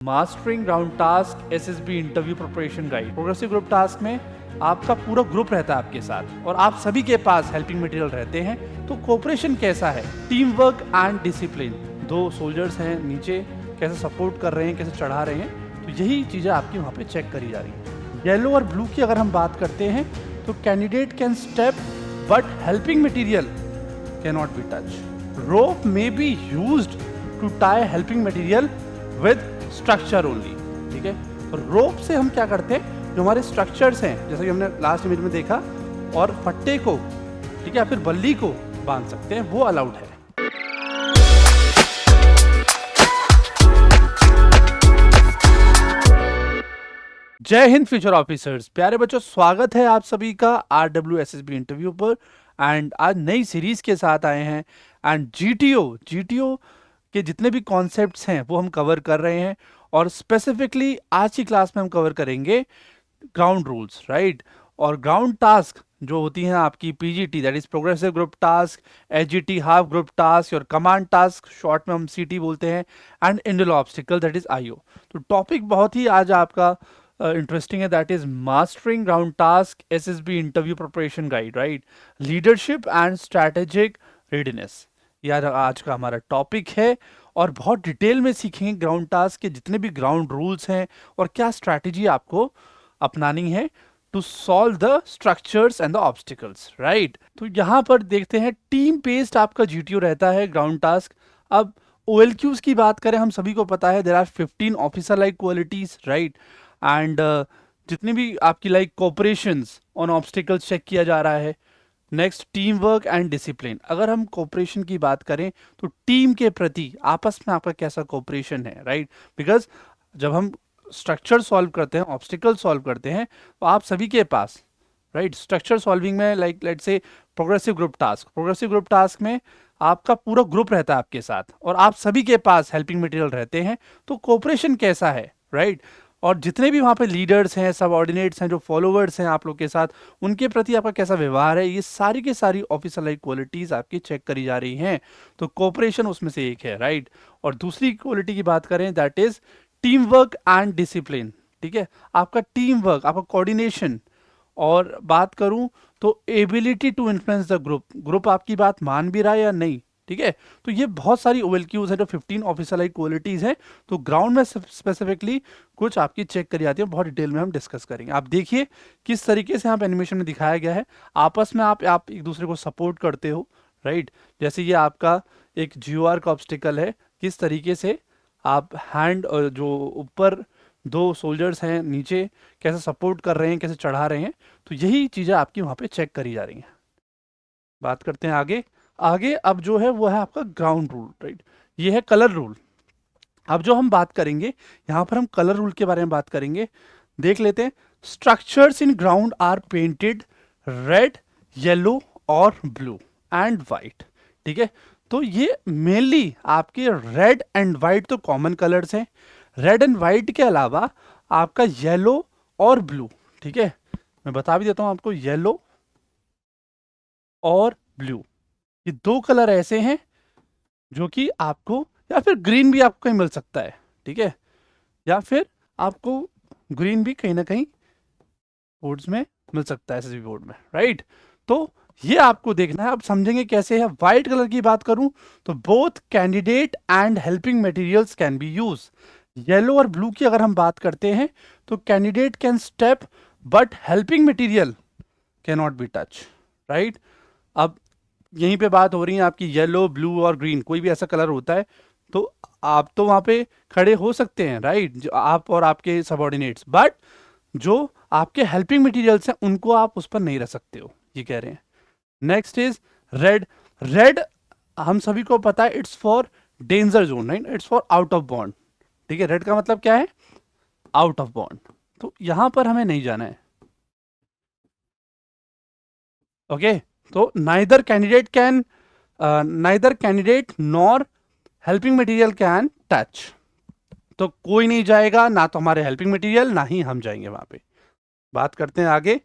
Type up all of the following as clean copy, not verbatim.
Mastering ground task SSB interview preparation guide progressive group task में आपका पूरा group रहता है आपके साथ और आप सभी के पास हेल्पिंग मटेरियल रहते हैं। तो कोऑपरेशन कैसा है, टीम वर्क एंड डिसिप्लिन, दो सोल्जर्स हैं नीचे कैसे सपोर्ट कर रहे हैं, कैसे चढ़ा रहे हैं, तो यही चीज़ें आपकी वहाँ पे चेक करी जा रही हैं। येलो और ब्लू की अगर हम बात करते हैं तो candidate can step but helping material can not be touch. Rope may be used to tie helping material with structure only. ठीक है, और रोप से हम क्या करते हैं, जो हमारे स्ट्रक्चर्स हैं जैसे कि हमने लास्ट इमेज में देखा, और फट्टे को, ठीक है, या फिर बल्ली को बांध सकते हैं, वो अलाउड है। जय हिंद फ्यूचर ऑफिसर्स, प्यारे बच्चों, स्वागत है आप सभी का RWSSB इंटरव्यू पर। एंड आज नई सीरीज के साथ आए हैं एंड जीटीओ के जितने भी कॉन्सेप्ट्स हैं वो हम कवर कर रहे हैं, और स्पेसिफिकली आज की क्लास में हम कवर करेंगे ग्राउंड रूल्स, राइट। और ग्राउंड टास्क जो होती हैं आपकी PGT, that is progressive group task, HGT half group task और कमांड टास्क, शॉर्ट में हम CT बोलते हैं, and individual obstacle that is IO। तो टॉपिक बहुत ही आज आपका इंटरेस्टिंग है, that is mastering ground task SSB interview preparation guide, right, leadership and strategic readiness. यार आज का हमारा टॉपिक है और बहुत डिटेल में सीखेंगे ग्राउंड टास्क के जितने भी ग्राउंड रूल्स हैं और क्या स्ट्रैटेजी आपको अपनानी है to solve the structures and the obstacles, right. तो यहाँ पर देखते हैं टीम बेस्ड आपका GTO रहता है ग्राउंड टास्क। अब OLQs की बात करें, हम सभी को पता है there are 15 officer like qualities, right, and जितनी भी आपकी like cooperations on obstacles check किया जा रहा है। Next, team work and discipline. अगर हम कोऑपरेशन की बात करें तो टीम के प्रति आपस में आपका कैसा कोऑपरेशन है, राइट, बिकॉज जब हम स्ट्रक्चर सॉल्व करते हैं, ऑब्स्टिकल सॉल्व करते हैं, तो आप सभी के पास, राइट, स्ट्रक्चर सॉल्विंग में like let's say progressive group task में आपका पूरा ग्रुप रहता है आपके साथ और आप सभी के पास हेल्पिंग मटेरियल रहते हैं। तो कोऑपरेशन कैसा है, राइट, और जितने भी वहाँ पे लीडर्स हैं, सबऑर्डिनेट्स हैं, जो फॉलोवर्स हैं आप लोग के साथ, उनके प्रति आपका कैसा व्यवहार है, ये सारी के सारी ऑफिसर लाइक क्वालिटीज आपकी चेक करी जा रही हैं। तो कोऑपरेशन उसमें से एक है, राइट। और दूसरी क्वालिटी की बात करें, that is team work and discipline. ठीक है, आपका टीम वर्क, आपका कोऑर्डिनेशन, और बात करूं तो ability to influence the group आपकी बात मान भी रहा है या नहीं। ठीक है, तो ये बहुत सारी OLQs है जो 15 ऑफिसर लाइक क्वालिटीज हैं। तो ग्राउंड में स्पेसिफिकली कुछ आपकी चेक करी जाती है, बहुत डिटेल में हम डिस्कस करेंगे। आप देखिए किस तरीके से यहाँ पे एनिमेशन में दिखाया गया है, आपस में आप एक दूसरे को सपोर्ट करते हो, राइट। जैसे ये आपका एक GOR का ऑब्स्टिकल है, किस तरीके से आप हैंड जो ऊपर दो सोल्जर्स हैं नीचे कैसे सपोर्ट कर रहे हैं, कैसे चढ़ा रहे हैं, तो यही चीज़ें आपकी वहाँ पे चेक करी जा रही हैं। बात करते हैं आगे। अब जो है वो है आपका ग्राउंड रूल, राइट, ये है कलर रूल। अब जो हम बात करेंगे यहाँ पर, हम कलर रूल के बारे में बात करेंगे। देख लेते हैं, structures in ground are painted red, yellow और ब्लू एंड वाइट। ठीक है, तो ये मेनली आपके रेड एंड वाइट तो कॉमन कलर्स हैं। रेड एंड वाइट के अलावा आपका येलो और ब्लू, ठीक है, मैं बता भी देता हूं आपको, येलो और ब्लू ये दो कलर ऐसे हैं जो कि आपको, या फिर ग्रीन भी आपको कहीं मिल सकता है, ठीक है, या फिर आपको ग्रीन भी कहीं ना कहीं बोर्ड्स में मिल सकता है, SSB बोर्ड में, राइट। तो ये आपको देखना है। अब समझेंगे कैसे है। व्हाइट कलर की बात करूं तो both candidate and helping materials can be use. Yellow और ब्लू की अगर हम बात करते हैं तो candidate can step but helping material can not be touch, right. अब यहीं पे बात हो रही है आपकी येलो, ब्लू और ग्रीन, कोई भी ऐसा कलर होता है तो आप तो वहां पे खड़े हो सकते हैं, राइट, आप और आपके सबऑर्डिनेट्स, बट जो आपके हेल्पिंग मटेरियल्स हैं उनको आप उस पर नहीं रख सकते हो, ये कह रहे हैं। नेक्स्ट इज रेड हम सभी को पता है it's for danger zone, right, it's for out of bond. ठीक है, रेड का मतलब क्या है, आउट ऑफ बॉन्ड, तो यहां पर हमें नहीं जाना है। ओके, तो neither candidate nor helping material can touch, तो कोई नहीं जाएगा, ना तो हमारे हेल्पिंग मटेरियल ना ही हम जाएंगे वहां पे। बात करते हैं आगे।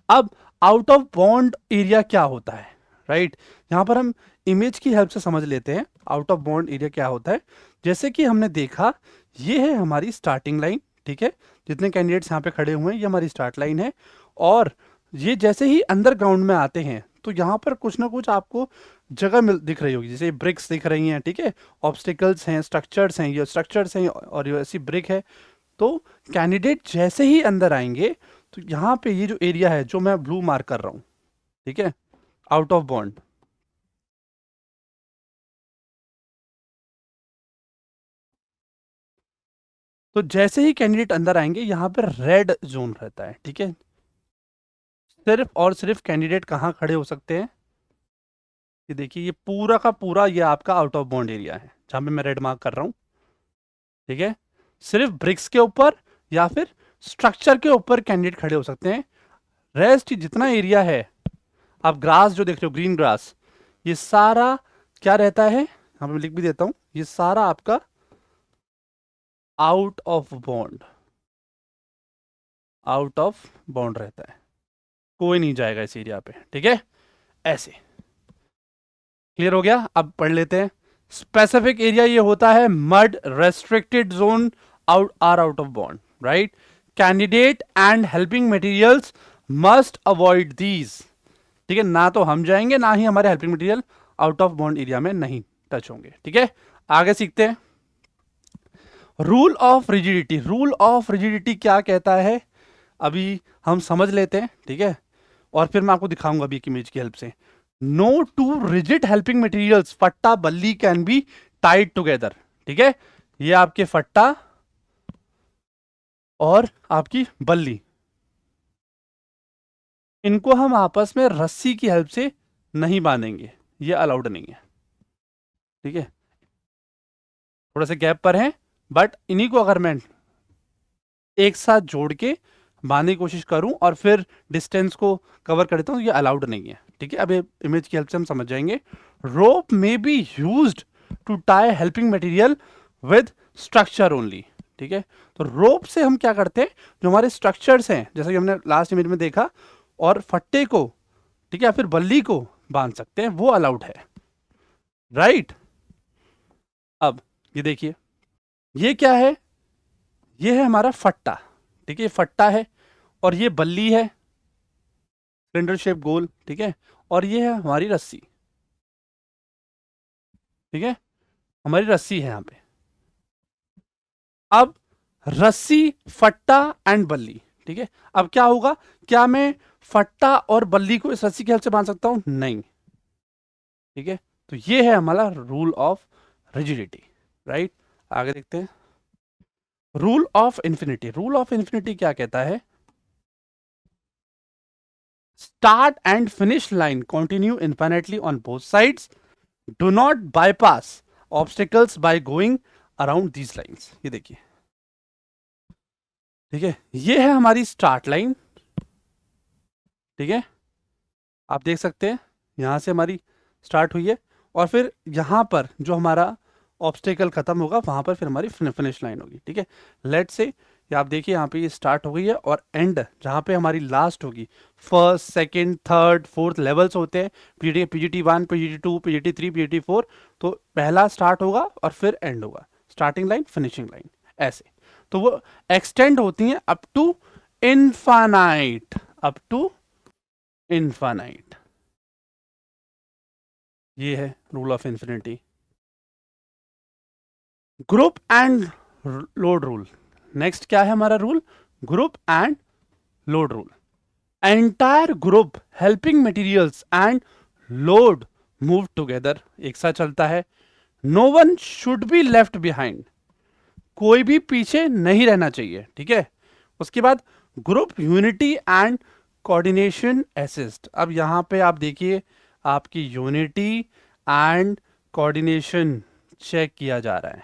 अब आउट ऑफ बॉन्ड एरिया क्या होता है, राइट, यहां पर हम इमेज की हेल्प से समझ लेते हैं आउट ऑफ बॉन्ड एरिया क्या होता है। जैसे कि हमने देखा, ये है हमारी स्टार्टिंग लाइन, ठीक है, जितने कैंडिडेट्स यहाँ पे खड़े हुए हैं ये हमारी स्टार्ट लाइन है। और ये जैसे ही अंडरग्राउंड में आते हैं तो यहाँ पर कुछ ना कुछ आपको जगह मिल दिख रही होगी, जैसे ब्रिक्स दिख रही हैं, ठीक है, ऑब्स्टिकल्स हैं, स्ट्रक्चर्स हैं, ये स्ट्रक्चर्स हैं और ये ऐसी ब्रिक है। तो कैंडिडेट जैसे ही अंदर आएंगे तो यहाँ पे ये जो एरिया है जो मैं ब्लू मार्क कर रहा हूँ, ठीक है, आउट ऑफ बॉन्ड, तो जैसे ही कैंडिडेट अंदर आएंगे यहाँ पर रेड जोन रहता है, ठीक है। सिर्फ और सिर्फ कैंडिडेट कहाँ खड़े हो सकते हैं, ये देखिए, ये पूरा का पूरा ये आपका आउट ऑफ बॉन्ड एरिया है जहां पे मैं रेड मार्क कर रहा हूँ, ठीक है। सिर्फ ब्रिक्स के ऊपर या फिर स्ट्रक्चर के ऊपर कैंडिडेट खड़े हो सकते हैं। रेस्ट जितना एरिया है, आप ग्रास जो देख रहे हो, ग्रीन ग्रास, ये सारा क्या रहता है, यहाँ पे मैं लिख भी देता हूँ, ये सारा आपका out of bond, out of bond रहता है, कोई नहीं जाएगा इस एरिया पे, ठीक है। ऐसे क्लियर हो गया। अब पढ़ लेते हैं। स्पेसिफिक एरिया ये होता है mud restricted zone out of bond, right. Candidate and helping materials must avoid these, ठीक है, ना तो हम जाएंगे ना ही हमारे helping material out of bond area में नहीं टच होंगे, ठीक है। आगे सीखते हैं। Rule of rigidity, rule of rigidity क्या कहता है अभी हम समझ लेते हैं, ठीक है, और फिर मैं आपको दिखाऊंगा अभी एक इमेज की हेल्प से। No two rigid helping materials, फट्टा बल्ली कैन बी टाइड टुगेदर, ठीक है। ये आपके फट्टा और आपकी बल्ली, इनको हम आपस में रस्सी की हेल्प से नहीं बांधेंगे, ये अलाउड नहीं है, ठीक है। थोड़ा सा गैप पर है, बट इन्हीं को अगर मैं एक साथ जोड़ के बांधने की कोशिश करूं और फिर डिस्टेंस को कवर कर देता हूं, ये अलाउड नहीं है, ठीक है। अब ये इमेज की हेल्प से हम समझ जाएंगे। Rope may be used to tie helping material with structure only, ठीक है। तो रोप से हम क्या करते हैं, जो हमारे स्ट्रक्चर्स हैं, जैसा कि हमने लास्ट इमेज में देखा, और फट्टे को, ठीक है, या फिर बल्ली को बांध सकते हैं, वो अलाउड है, राइट। अब ये देखिए, ये क्या है, ये है हमारा फट्टा, ठीक है, ये फट्टा है और ये बल्ली है, सिलेंडर शेप गोल, ठीक है, और ये है हमारी रस्सी, ठीक है, हमारी रस्सी है यहाँ पे। अब रस्सी, फट्टा एंड बल्ली, ठीक है। अब क्या होगा, क्या मैं फट्टा और बल्ली को इस रस्सी की हेल्प से बांध सकता हूं, नहीं, ठीक है। तो ये है हमारा रूल ऑफ रिजिडिटी, राइट। आगे देखते हैं। Rule of infinity, rule of infinity क्या कहता है, start and finish line continue infinitely on both sides, do not bypass obstacles by going around these lines. ये देखिए, ठीक है, ये है हमारी स्टार्ट लाइन, ठीक है, आप देख सकते हैं यहां से हमारी स्टार्ट हुई है, और फिर यहां पर जो हमारा ऑब्स्टेकल खत्म होगा वहां पर फिर हमारी फिनिश लाइन होगी, ठीक है। लेट से ये आप देखिए, यहाँ पे ये स्टार्ट हो गई है और एंड जहां पे हमारी लास्ट होगी, first second third fourth levels होते हैं, पीजीटी 1, पीजीटी 2, पीजीटी 3, पीजीटी 4। तो पहला स्टार्ट होगा और फिर एंड होगा, स्टार्टिंग लाइन फिनिशिंग लाइन, ऐसे। तो वो एक्सटेंड होती हैं up to infinite, up to infinite. ये है rule of infinity. Group and load rule, next क्या है हमारा rule, group and load rule. Entire group helping materials and load move together, एक साथ चलता है। No one should be left behind, कोई भी पीछे नहीं रहना चाहिए, ठीक है। उसके बाद group unity and coordination assist. अब यहां पे आप देखिए, आपकी यूनिटी एंड कोऑर्डिनेशन चेक किया जा रहा है,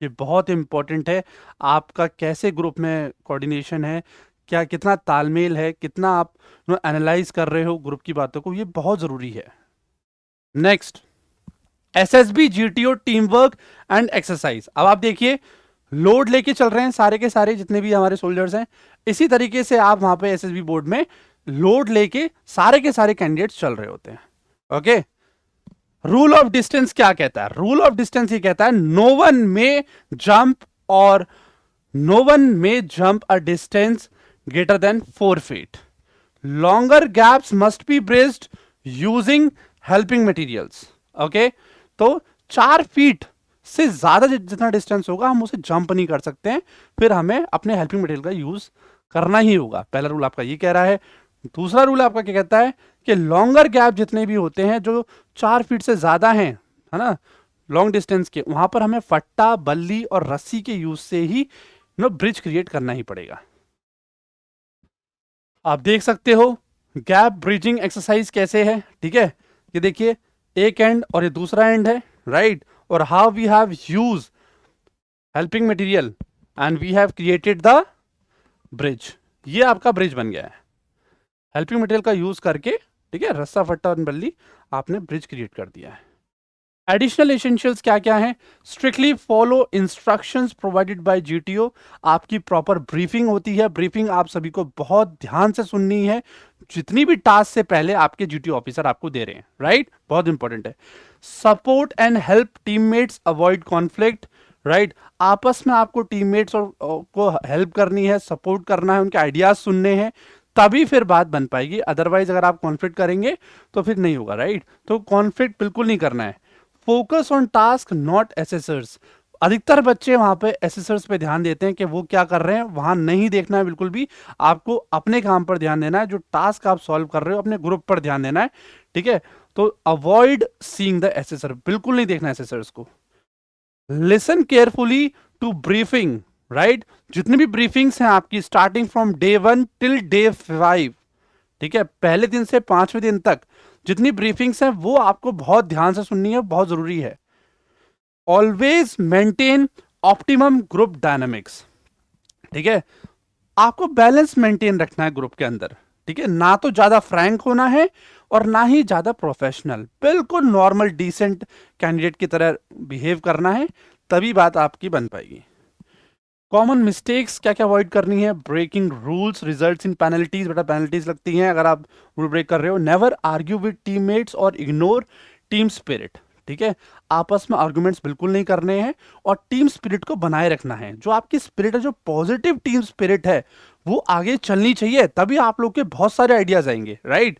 ये बहुत इंपॉर्टेंट है। आपका कैसे ग्रुप में कोऑर्डिनेशन है, क्या कितना तालमेल है, कितना आप एनालाइज कर रहे हो ग्रुप की बातों को, ये बहुत जरूरी है। Next, SSB GTO team work and exercise. अब आप देखिए, लोड लेके चल रहे हैं सारे के सारे जितने भी हमारे सोल्जर्स हैं, इसी तरीके से आप वहां पे एसएसबी बोर्ड में लोड लेके सारे के सारे कैंडिडेट्स चल रहे होते हैं, ओके। रूल ऑफ डिस्टेंस क्या कहता है? रूल ऑफ डिस्टेंस ये कहता है नो वन मे जंप और no one may jump a distance greater than 4 feet. Longer gaps must be bridged using helping materials. Okay, तो 4 फीट से ज्यादा जितना डिस्टेंस होगा हम उसे जंप नहीं कर सकते हैं, फिर हमें अपने हेल्पिंग मटेरियल का यूज करना ही होगा. पहला रूल आपका ये कह रहा है. दूसरा रूल आपका क्या कहता है कि लॉन्गर गैप जितने भी होते हैं जो 4 फीट से ज्यादा हैं, है ना, लॉन्ग डिस्टेंस के, वहां पर हमें फट्टा, बल्ली और रस्सी के यूज से ही ब्रिज क्रिएट करना ही पड़ेगा. आप देख सकते हो गैप ब्रिजिंग एक्सरसाइज कैसे है. ठीक है, ये देखिए एक एंड और ये दूसरा एंड है, राइट, और how we have use helping material and we have created the bridge. ये आपका ब्रिज बन गया है हेल्पिंग मटेरियल का यूज करके. ठीक है, रस्सा, फट्टा और बल्ली, आपने ब्रिज क्रिएट कर दिया है. एडिशनल एसेंशियल्स क्या क्या हैं? Strictly follow instructions provided by GTO. आपकी प्रॉपर ब्रीफिंग होती है. ब्रीफिंग आप सभी को बहुत ध्यान से सुननी है, जितनी भी टास्क से पहले आपके जीटीओ ऑफिसर आपको दे रहे हैं, राइट, बहुत इंपॉर्टेंट है. Support and help teammates, avoid conflict, right. आपस में आपको टीममेट्स को हेल्प करनी है, सपोर्ट करना है, उनके आइडियाज सुनने हैं, तभी फिर बात बन पाएगी. अदरवाइज अगर आप कॉन्फ्लिक्ट करेंगे तो फिर नहीं होगा, राइट. तो कॉन्फ्लिक्ट बिल्कुल नहीं करना है. Focus on task not assessors. अधिकतर बच्चे वहां पे एसेसर्स पे ध्यान देते हैं कि वो क्या कर रहे हैं, वहां नहीं देखना है बिल्कुल भी. आपको अपने काम पर ध्यान देना है, जो टास्क आप सॉल्व कर रहे हो अपने ग्रुप पर ध्यान देना है. ठीक है, तो अवॉइड सीइंग द एसेसर, बिल्कुल नहीं देखना एसेसर्स को. Listen carefully to briefing, right. जितनी भी ब्रीफिंग्स हैं आपकी starting from day 1 till day 5, ठीक है, पहले दिन से 5वें दिन तक जितनी ब्रीफिंग्स हैं वो आपको बहुत ध्यान से सुननी है, बहुत जरूरी है. Always maintain optimum group dynamics. ठीक है, आपको बैलेंस मेंटेन रखना है ग्रुप के अंदर. ठीक है, ना तो ज्यादा फ्रैंक होना है और ना ही ज्यादा प्रोफेशनल. बिल्कुल नॉर्मल डिसेंट कैंडिडेट की तरह बिहेव करना है, तभी बात आपकी बन पाएगी. कॉमन मिस्टेक्स क्या क्या अवॉइड करनी है? Breaking rules results in penalties. बेटा पेनल्टीज लगती हैं अगर आप रूल ब्रेक कर रहे हो. नेवर आर्ग्यू विद टीममेट्स और इग्नोर टीम स्पिरिट. ठीक है, आपस में आर्गुमेंट्स बिल्कुल नहीं करने हैं और टीम स्पिरिट को बनाए रखना है. जो आपकी स्पिरिट है, जो पॉजिटिव टीम स्पिरिट है, वो आगे चलनी चाहिए, तभी आप लोग के बहुत सारे आइडियाज आएंगे, right.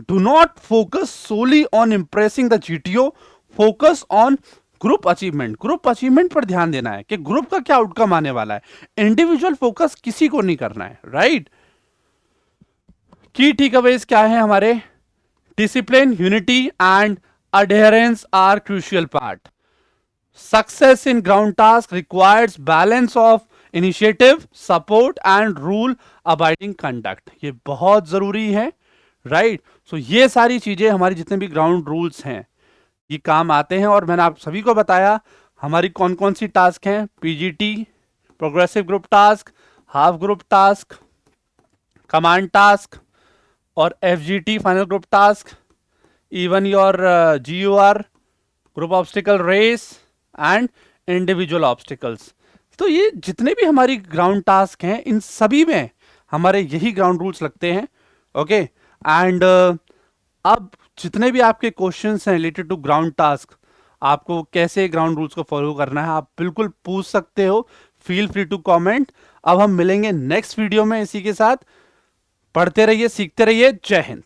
Do not focus solely on impressing the GTO, focus on group achievement. Group achievement पर ध्यान देना है कि ग्रुप का क्या आउटकम आने वाला है. इंडिविजुअल फोकस किसी को नहीं करना है, राइट. की टेकअवेज क्या है हमारे? Discipline, unity and adherence are crucial part. Success in ground task requires balance of initiative, support and rule abiding conduct. ये बहुत जरूरी है, राइट. सो ये सारी चीजें हमारी जितने भी ग्राउंड रूल्स हैं ये काम आते हैं. और मैंने आप सभी को बताया हमारी कौन कौन सी टास्क हैं. PGT, progressive group task, half group task, command task और FGT final group task, even your GUR, group obstacle race and individual obstacles. तो ये जितने भी हमारी ग्राउंड टास्क हैं इन सभी में हमारे यही ग्राउंड रूल्स लगते हैं. ओके, एंड अब जितने भी आपके क्वेश्चंस हैं रिलेटेड टू ग्राउंड टास्क, आपको कैसे ग्राउंड रूल्स को फॉलो करना है, आप बिल्कुल पूछ सकते हो. Feel free to comment. अब हम मिलेंगे नेक्स्ट वीडियो में इसी के साथ. पढ़ते रहिए, सीखते रहिए. जय हिंद.